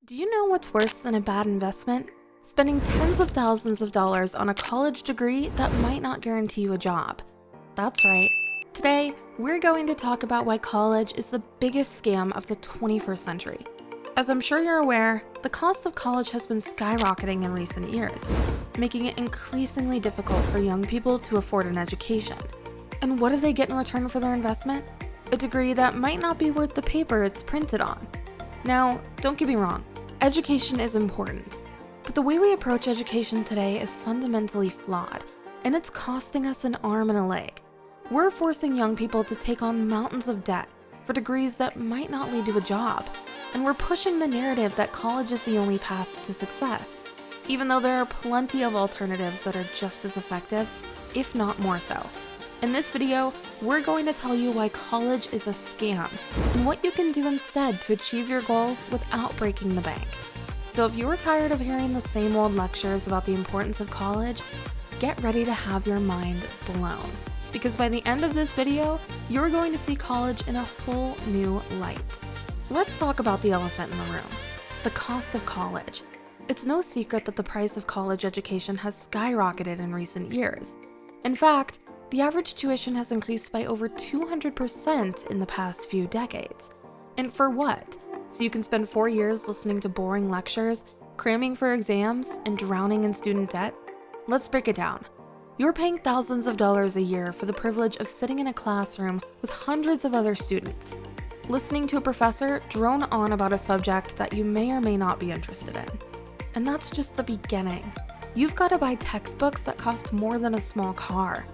Do you know what's worse than a bad investment? Spending tens of thousands of dollars on a college degree that might not guarantee you a job. That's right. Today, we're going to talk about why college is the biggest scam of the 21st century. As I'm sure you're aware, the cost of college has been skyrocketing in recent years, making it increasingly difficult for young people to afford an education. And what do they get in return for their investment? A degree that might not be worth the paper it's printed on. Now, don't get me wrong, education is important, but the way we approach education today is fundamentally flawed, and it's costing us an arm and a leg. We're forcing young people to take on mountains of debt for degrees that might not lead to a job, and we're pushing the narrative that college is the only path to success, even though there are plenty of alternatives that are just as effective, if not more so. In this video, we're going to tell you why college is a scam and what you can do instead to achieve your goals without breaking the bank. So if you're tired of hearing the same old lectures about the importance of college, get ready to have your mind blown. Because by the end of this video, you're going to see college in a whole new light. Let's talk about the elephant in the room, the cost of college. It's no secret that the price of college education has skyrocketed in recent years. In fact, the average tuition has increased by over 200% in the past few decades. And for what? So you can spend 4 years listening to boring lectures, cramming for exams, and drowning in student debt? Let's break it down. You're paying thousands of dollars a year for the privilege of sitting in a classroom with hundreds of other students, listening to a professor drone on about a subject that you may or may not be interested in. And that's just the beginning. You've got to buy textbooks that cost more than a small car,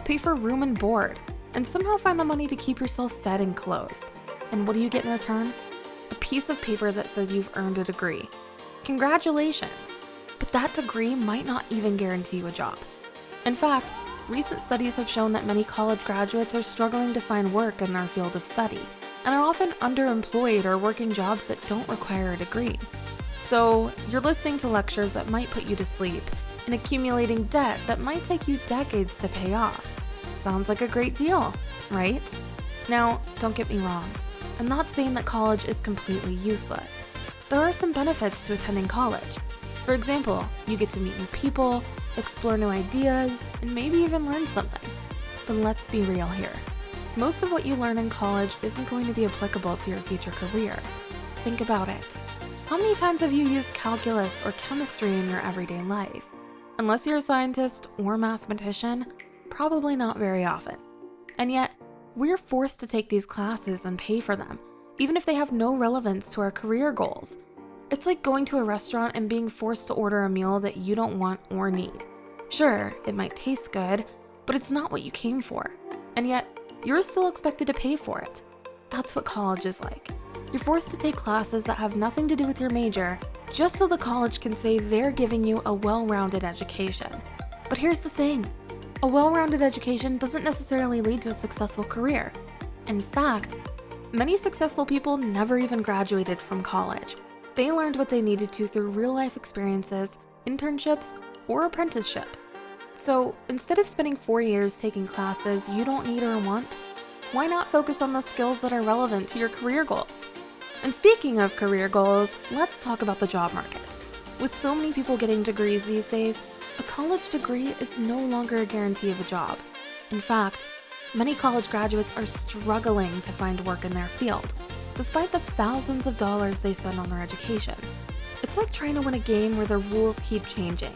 pay for room and board, and somehow find the money to keep yourself fed and clothed. And what do you get in return? A piece of paper that says you've earned a degree. Congratulations! But that degree might not even guarantee you a job. In fact, recent studies have shown that many college graduates are struggling to find work in their field of study, and are often underemployed or working jobs that don't require a degree. So, you're listening to lectures that might put you to sleep, and accumulating debt that might take you decades to pay off. Sounds like a great deal, right? Now, don't get me wrong. I'm not saying that college is completely useless. There are some benefits to attending college. For example, you get to meet new people, explore new ideas, and maybe even learn something. But let's be real here. Most of what you learn in college isn't going to be applicable to your future career. Think about it. How many times have you used calculus or chemistry in your everyday life? Unless you're a scientist or mathematician, probably not very often. And yet, we're forced to take these classes and pay for them, even if they have no relevance to our career goals. It's like going to a restaurant and being forced to order a meal that you don't want or need. Sure, it might taste good, but it's not what you came for. And yet, you're still expected to pay for it. That's what college is like. You're forced to take classes that have nothing to do with your major, just so the college can say they're giving you a well-rounded education. But here's the thing. A well-rounded education doesn't necessarily lead to a successful career. In fact, many successful people never even graduated from college. They learned what they needed to through real-life experiences, internships, or apprenticeships. So instead of spending 4 years taking classes you don't need or want, why not focus on the skills that are relevant to your career goals? And speaking of career goals, let's talk about the job market. With so many people getting degrees these days, a college degree is no longer a guarantee of a job. In fact, many college graduates are struggling to find work in their field, despite the thousands of dollars they spend on their education. It's like trying to win a game where the rules keep changing.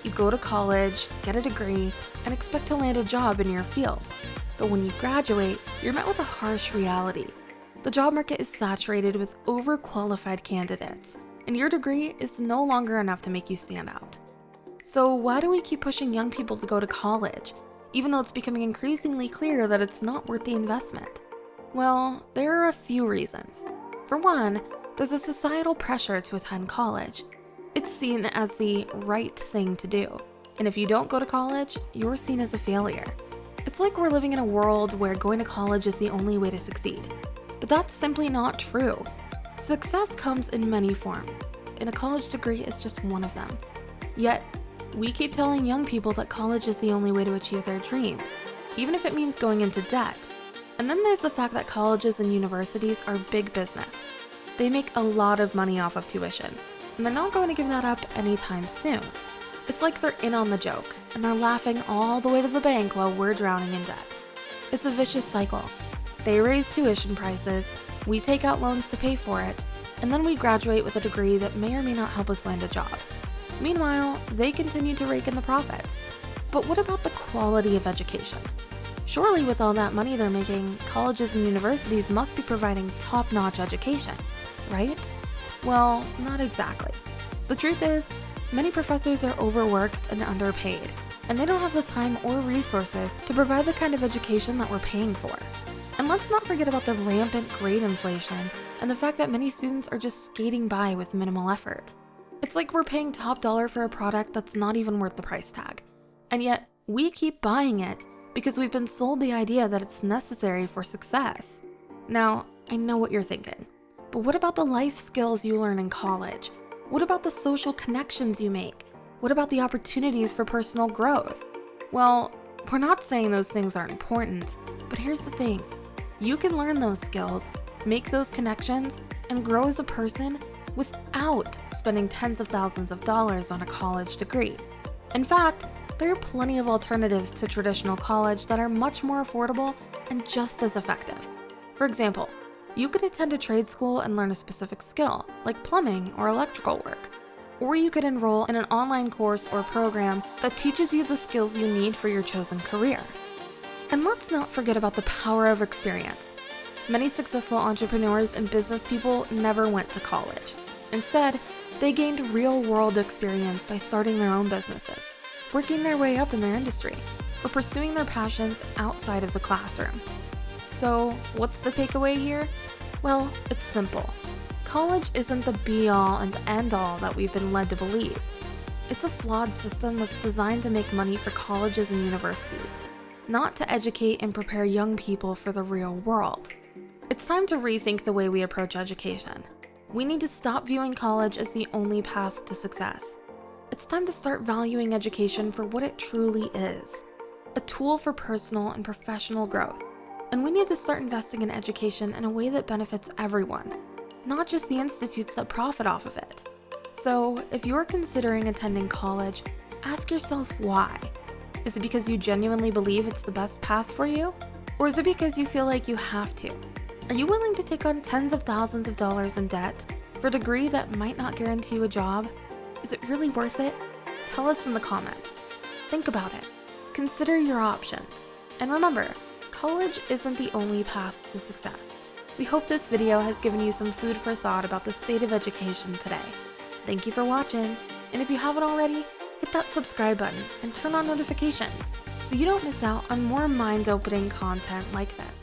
You go to college, get a degree, and expect to land a job in your field. But when you graduate, you're met with a harsh reality. The job market is saturated with overqualified candidates, and your degree is no longer enough to make you stand out. So why do we keep pushing young people to go to college, even though it's becoming increasingly clear that it's not worth the investment? Well, there are a few reasons. For one, there's a societal pressure to attend college. It's seen as the right thing to do, and if you don't go to college, you're seen as a failure. It's like we're living in a world where going to college is the only way to succeed. But that's simply not true. Success comes in many forms, and a college degree is just one of them. Yet, we keep telling young people that college is the only way to achieve their dreams, even if it means going into debt. And then there's the fact that colleges and universities are big business. they make a lot of money off of tuition, and they're not going to give that up anytime soon. It's like they're in on the joke, and they're laughing all the way to the bank while we're drowning in debt. It's a vicious cycle. They raise tuition prices, we take out loans to pay for it, and then we graduate with a degree that may or may not help us land a job. Meanwhile, they continue to rake in the profits. But what about the quality of education? Surely with all that money they're making, colleges and universities must be providing top-notch education, right? Well, not exactly. The truth is, many professors are overworked and underpaid, and they don't have the time or resources to provide the kind of education that we're paying for. And let's not forget about the rampant grade inflation and the fact that many students are just skating by with minimal effort. It's like we're paying top dollar for a product that's not even worth the price tag. And yet, we keep buying it because we've been sold the idea that it's necessary for success. Now, I know what you're thinking, but what about the life skills you learn in college? What about the social connections you make? What about the opportunities for personal growth? Well, we're not saying those things aren't important, but here's the thing. You can learn those skills, make those connections, and grow as a person without spending tens of thousands of dollars on a college degree. In fact, there are plenty of alternatives to traditional college that are much more affordable and just as effective. For example, you could attend a trade school and learn a specific skill, like plumbing or electrical work. Or you could enroll in an online course or program that teaches you the skills you need for your chosen career. And let's not forget about the power of experience. Many successful entrepreneurs and business people never went to college. Instead, they gained real-world experience by starting their own businesses, working their way up in their industry, or pursuing their passions outside of the classroom. So, what's the takeaway here? Well, it's simple. College isn't the be-all and end-all that we've been led to believe. It's a flawed system that's designed to make money for colleges and universities, not to educate and prepare young people for the real world. It's time to rethink the way we approach education. We need to stop viewing college as the only path to success. It's time to start valuing education for what it truly is, a tool for personal and professional growth. And we need to start investing in education in a way that benefits everyone, not just the institutes that profit off of it. So, if you're considering attending college, ask yourself why. Is it because you genuinely believe it's the best path for you? Or is it because you feel like you have to? Are you willing to take on tens of thousands of dollars in debt for a degree that might not guarantee you a job? Is it really worth it? Tell us in the comments. Think about it. Consider your options. And remember, college isn't the only path to success. We hope this video has given you some food for thought about the state of education today. Thank you for watching, and if you haven't already, hit that subscribe button and turn on notifications so you don't miss out on more mind-opening content like this.